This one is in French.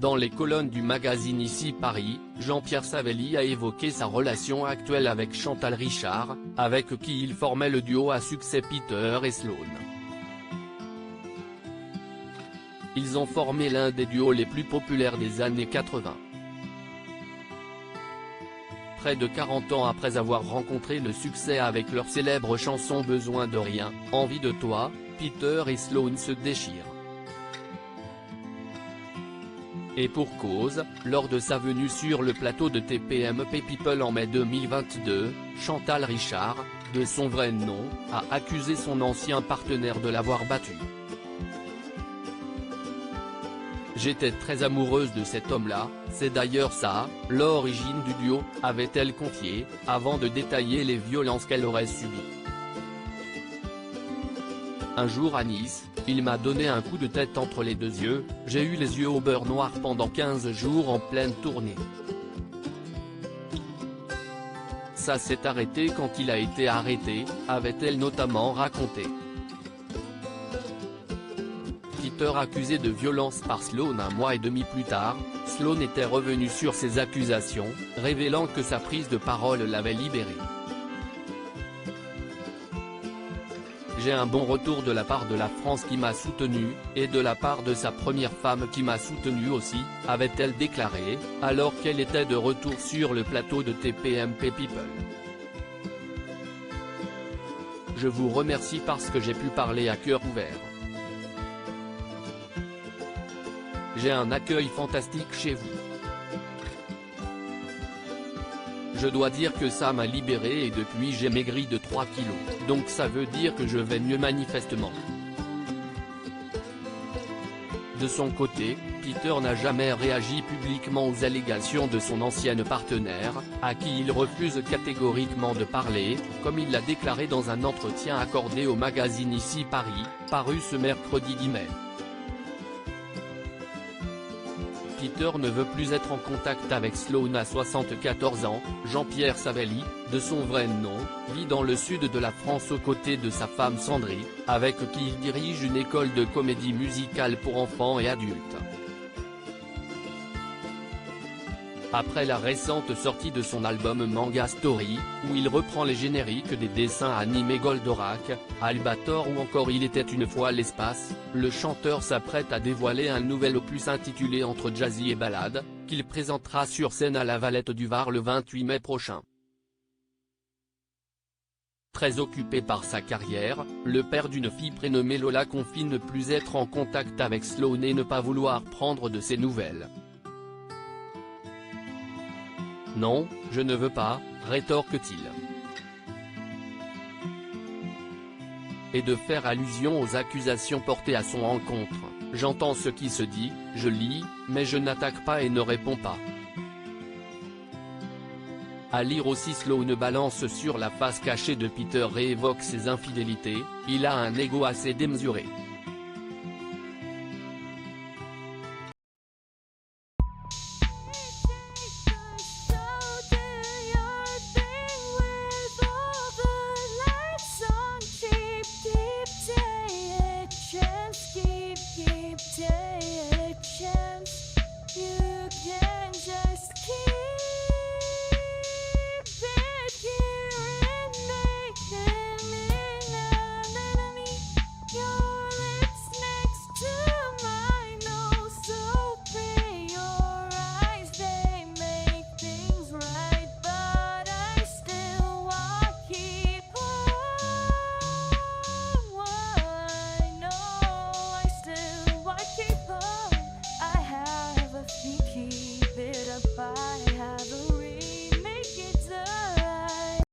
Dans les colonnes du magazine Ici Paris, Jean-Pierre Savelli a évoqué sa relation actuelle avec Chantal Richard, avec qui il formait le duo à succès Peter et Sloan. Ils ont formé l'un des duos les plus populaires des années 80. Près de 40 ans après avoir rencontré le succès avec leur célèbre chanson Besoin de rien, Envie de toi, Peter et Sloan se déchirent. Et pour cause, lors de sa venue sur le plateau de TPMP People en mai 2022, Chantal Richard, de son vrai nom, a accusé son ancien partenaire de l'avoir battue. J'étais très amoureuse de cet homme-là, c'est d'ailleurs ça, l'origine du duo, avait-elle confié, avant de détailler les violences qu'elle aurait subies. Un jour à Nice, il m'a donné un coup de tête entre les deux yeux, j'ai eu les yeux au beurre noir pendant 15 jours en pleine tournée. Ça s'est arrêté quand il a été arrêté, avait-elle notamment raconté. Peter accusé de violence par Sloan un mois et demi plus tard, Sloan était revenu sur ses accusations, révélant que sa prise de parole l'avait libéré. J'ai un bon retour de la part de la France qui m'a soutenu, et de la part de sa première femme qui m'a soutenu aussi, avait-elle déclaré, alors qu'elle était de retour sur le plateau de TPMP People. Je vous remercie parce que j'ai pu parler à cœur ouvert. J'ai un accueil fantastique chez vous. Je dois dire que ça m'a libéré et depuis j'ai maigri de 3 kilos, donc ça veut dire que je vais mieux manifestement. De son côté, Peter n'a jamais réagi publiquement aux allégations de son ancienne partenaire, à qui il refuse catégoriquement de parler, comme il l'a déclaré dans un entretien accordé au magazine Ici Paris, paru ce mercredi 10 mai. Peter ne veut plus être en contact avec Sloan à 74 ans, Jean-Pierre Savelli, de son vrai nom, vit dans le sud de la France aux côtés de sa femme Sandrine, avec qui il dirige une école de comédie musicale pour enfants et adultes. Après la récente sortie de son album Manga Story, où il reprend les génériques des dessins animés Goldorak, Albator ou encore Il était une fois l'espace, le chanteur s'apprête à dévoiler un nouvel opus intitulé Entre Jazzy et Ballade, qu'il présentera sur scène à la Valette du Var le 28 mai prochain. Très occupé par sa carrière, le père d'une fille prénommée Lola confie ne plus être en contact avec Sloan et ne pas vouloir prendre de ses nouvelles. Non, je ne veux pas, rétorque-t-il. Et de faire allusion aux accusations portées à son encontre, j'entends ce qui se dit, je lis, mais je n'attaque pas et ne réponds pas. À lire aussi Sloan balance sur la face cachée de Peter et évoque ses infidélités, il a un ego assez démesuré.